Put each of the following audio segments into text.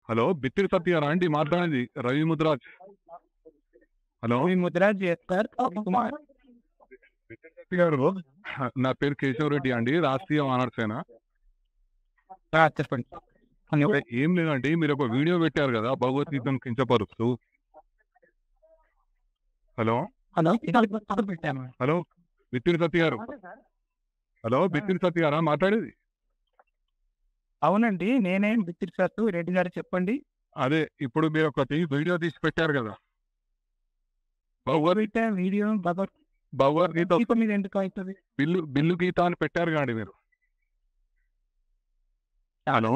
Hello బిత్తిరి సత్యారా అండి మాట్లాడేది రవి ముద్రాజ్. Hello Mudraj sir Kumar. బిత్తిరి సత్య గారు, నా పేరు కేశవరెడ్డి అండి, రాష్ట్రీయ ఆనర్ సేన. చెప్పండి. ఏం లేదండి, మీరు ఒక వీడియో పెట్టారు కదా భగవద్గీతను కించపరుస్తూ. హలో హలో పెట్టాను. హలో బిత్తిరి సత్య గారు. హలో బిత్తిరి సత్య గారా మాట్లాడేది? అవునండి, నేనే బిత్తిరి సత్తు రెడ్డి గారు, చెప్పండి. అదే ఇప్పుడు మీరు ఒకటి వీడియో తీసి పెట్టారు కదా వీడియో భగవద్గీత మీద ఎందుకు అవుతుంది? బిల్లు గీత అని పెట్టారు కాండి మీరు. హలో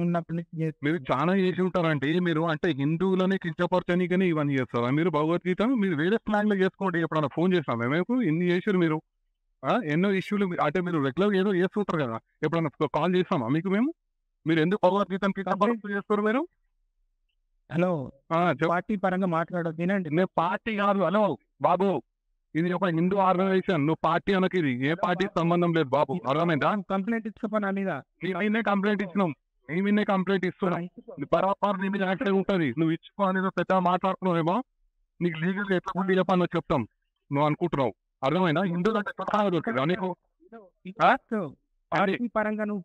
ఉన్నప్పటి నుంచి మీరు చాలా చేసి ఉంటారండి. మీరు అంటే హిందువులని కించపరచనీకని ఇవన్నీ చేస్తారా మీరు? భగవద్గీత మీరు వేరే స్లాంగ్ లో చేసుకోండి. ఎప్పుడన్నా ఫోన్ చేస్తాం మేము ఇన్ని చేసారు మీరు. ఎన్నో ఇష్యూలు అంటే మీరు రెగ్యులర్ ఏదో చేస్తుంటారు కదా, ఎప్పుడన్నా కాల్ చేస్తామా మీకు మేము? మీరు ఎందుకు భగవద్గీతను కించపరుస్తూ చేస్తారు మీరు? హలో, చెప్పండి. పార్టీ పరంగా మాట్లాడదు వినండి. నేను పార్టీ కాదు. హలో బాబు, ఇది ఒక హిందూ ఆర్గనైజేషన్. నువ్వు పార్టీ అనకి, ఇది ఏ పార్టీ సంబంధం లేదు బాబు, అర్థమైందా? కంప్లైంట్ ఇచ్చుకోపని మీద మేమైనా కంప్లైంట్ ఇచ్చినాం, మేమిన్నే కంప్లైంట్ ఇస్తున్నాం. బరాబర్ నీ మీద యాక్టివ్ ఉంటుంది. నువ్వు ఇచ్చుకో అనేది పెద్ద మాట్లాడుతున్నావేమో, నీకు లీగల్ ఎట్లా ఉండి చెప్పాలో చెప్తాం. నువ్వు అనుకుంటున్నావు, అర్థమైనా? హిందువులు అంటే దొరికిందా నీకు? పార్టీ పరంగా నువ్వు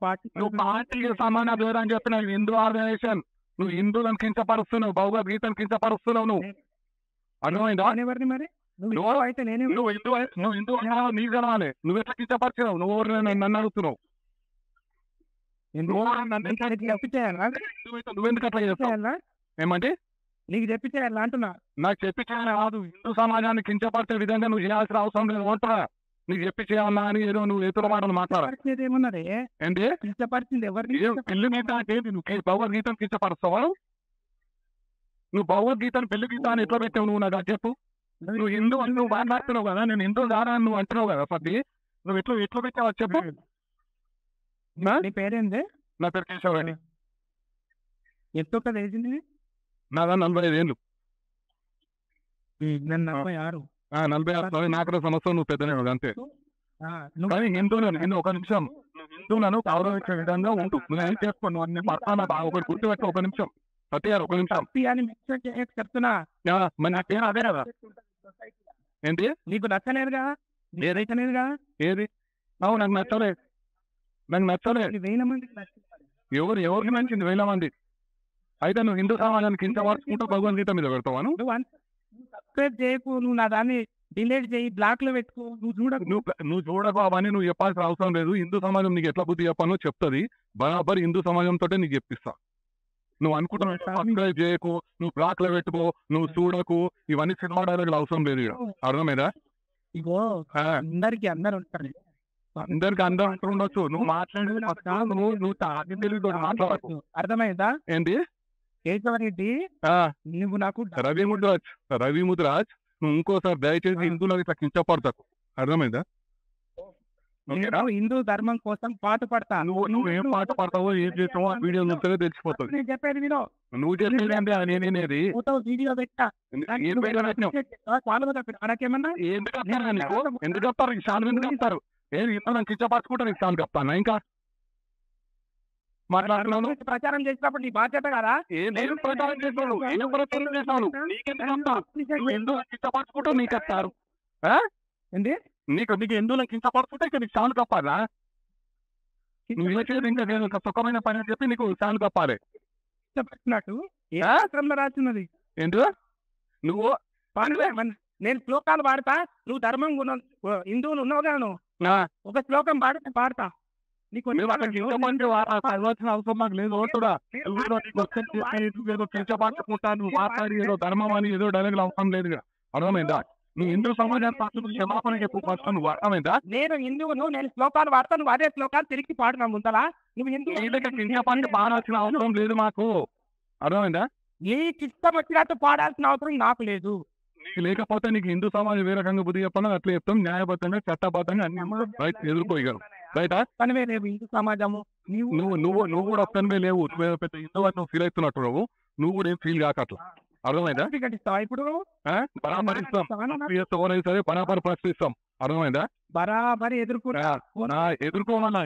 పార్టీకి సమాన దూరం చెప్పిన హిందూ ఆర్గనైజేషన్. నువ్వు హిందువులను కించపరుస్తున్నావు, భగవద్గీతను కించపరుస్తున్నావు. నువ్వు అర్థమైందా? ఎవరిని మరి నువ్వు అయితే నేనే నువ్వు హిందూ నీకు కలవాలి. నువ్వు ఎట్లా కించపరిచినావు? నువ్వు నన్ను అడుగుతున్నావు. నువ్వెందుకు అట్లా చేస్తావు? ఏమంటే నీకు చెప్పి చేయాలా అంటున్నా? నాకు చెప్పి చేయాలి కాదు, హిందూ సమాజాన్ని కించపరిచే విధంగా నువ్వు చేయాల్సిన అవసరం లేదు. ఉంటా నీకు చెప్పి చేయాలా అని ఏదో నువ్వు ఎదురు మాటలు మాట్లాడేది ఏమన్నది? ఏంటి కించపరిచింది ఎవరిని? పెళ్లి గీత అంటే నువ్వు భగవద్గీతను కించపరుస్తావా? నువ్వు భగవద్గీతను పెళ్లి గీత అని ఎట్లా పెట్టావు? నువ్వు నాకు చెప్పు. నువ్వు హిందూ అని నువ్వు మాట్లాడుతున్నావు కదా, నేను హిందూ దారా నువ్వు అంటున్నావు కదా. పది నువ్వు ఎట్లా పెట్టావు చెప్పు. నీ పేరేంది? నా పేరు కేశవరెడ్డి. ఎంత వేసింది? నాదా 45 ఏళ్ళు. 46. 46 నాకు సంవత్సరం. నువ్వు పెద్దనే అంతే. కానీ హిందువులను ఒక నిమిషం, నువ్వు హిందువులను గౌరవించే విధంగా ఉంటూ నువ్వు ఏం చేసుకో. నువ్వు అన్ని పడతానా బాగా ఒకటి గుర్తుపెట్టు. ఒక నిమిషం సత్య గారు, ఒక నిమిషం. చెప్తున్నా మరి నా పేరు అదే కదా. ఏంటి నీకు నచ్చలేదుగా? ఏదైతేనేదిగా. ఏది? నాకు నచ్చలేదు. నాకు నచ్చలేదు. 1000 మందికి ఎవరికి నచ్చింది? 1000 మంది అయితే నువ్వు హిందూ సమాజానికి ఇంత మార్చుకుంటూ భగవద్గీత మీద పెడతావా? నువ్వు సబ్స్క్రైబ్ చేయకు, నువ్వు నా దాన్ని డిలీట్ చేయి, బ్లాక్ లో పెట్టుకో. నువ్వు చూడకు అవన్నీ నువ్వు చెప్పాల్సిన అవసరం లేదు. హిందూ సమాజం నీకు ఎట్లా బుద్ధి చెప్పానో చెప్తుంది. బరాబర్ హిందూ సమాజంతో నీకు చెప్పిస్తా. నువ్వు అనుకుంటున్నావు సబ్స్క్రైబ్ చేయకు, నువ్వు బ్లాక్ లో పెట్టుకో, నువ్వు చూడకు, ఇవన్నీ సినిమా డైలాగులు అవసరం లేదు. అర్థమైందా? ఇగో అందరికి అందరు ఉంటారు, అందరికి అందరూ ఉండొచ్చు. నువ్వు మాట్లాడేది నువ్వు తెలివితో మాట్లాడకు. అర్థమైందా? ఏంటి కేశవరెడ్డి, నువ్వు నాకు రవి ముద్రాజ్ నువ్వు ఇంకోసారి దయచేసి హిందువులకు ఇట్లా కించపడతాకు. అర్థమైందా? హిందూ ధర్మం కోసం పాటు పడతా. నువ్వేం పాట పడతావో ఏం చేస్తావో ఆ వీడియో నుంచే తెలిసిపోతుంది. నేను చెప్పేది వినో. నువ్వు చెప్పేది అంటే నేనేది వీడియో పెట్టా. నాకేమన్నా ఎందుకు చెప్తారు? ఇష్టాలు ఎందుకు చెప్తారు? ఏది ఇతను కించపరచుకుంటారు, ఇష్టాలు చెప్తాను. ఇంకా మాట్లాడుతున్నాను. ప్రచారం చేసినప్పుడు నీ బాధ్యత కదా. నేను ప్రచారం చేస్తాను, ఏం ప్రచారం చేస్తాను? నీకెందుకు ఎందుకు కించపరచుకుంటూ నీకు చెప్తారు? ఏంటి నీకు ఎందుకు కించపరచుకుంటే ఇక నీకు చాలు తప్పాలా? నువ్వు చేసేది ఇంకా నేను ఒక సుఖమైన పని అని చెప్పి నీకు చాలు తప్పాలి. చెప్పినట్టు రాస్తున్నది ఏంటి? నువ్వు నేను శ్లోకాలు పాడతా, నువ్వు ధర్మం హిందువులు ఉన్నావు కదా, నువ్వు ఒక శ్లోకం పాడతా. నీకు అవసరం మాకు లేదు. ఏదో కించపరచుకుంటాను, మాట్లాడి ఏదో ధర్మం అని ఏదో డైలాగులు అవసరం లేదు. అర్థమైందా? నువ్వు హిందూ సమాజాన్ని క్షమాపణ చెప్పు. నువ్వు అర్థమైందా? నేను హిందువును, నేను శ్లోకాలు పాడతాను, అదే శ్లోకాలు తిరిగి పాడుతా ముందలా. నువ్వు హిందూ పాడాల్సిన అవసరం లేదు మాకు. అర్థమైందా? నీకు ఇష్టం వచ్చినట్టు పాడాల్సిన అవసరం నాకు లేదు. నీకు లేకపోతే నీకు హిందూ సమాజం ఏ రకంగా బుద్ధి చెప్పాలో అట్లా చెప్తాం. న్యాయబద్ధంగా చట్టబద్ధంగా అన్ని ఎదుర్కోగలరు. రైటా? పనివే లేవు హిందూ సమాజము. నువ్వు కూడా ఒక్కనివే లేవు. నువ్వు పెద్ద హిందూ అని నువ్వు ఫీల్ అవుతున్నట్టు నువ్వు కూడా ఏం ఫీల్ కాకట్లా. అర్థమైందా? ఇప్పుడు బరాబర్ ఇస్తాం, సరే బరాబర్ ప్రశ్నిస్తాం. అర్థమైందా? బరాబరి ఎదుర్కోవాలా.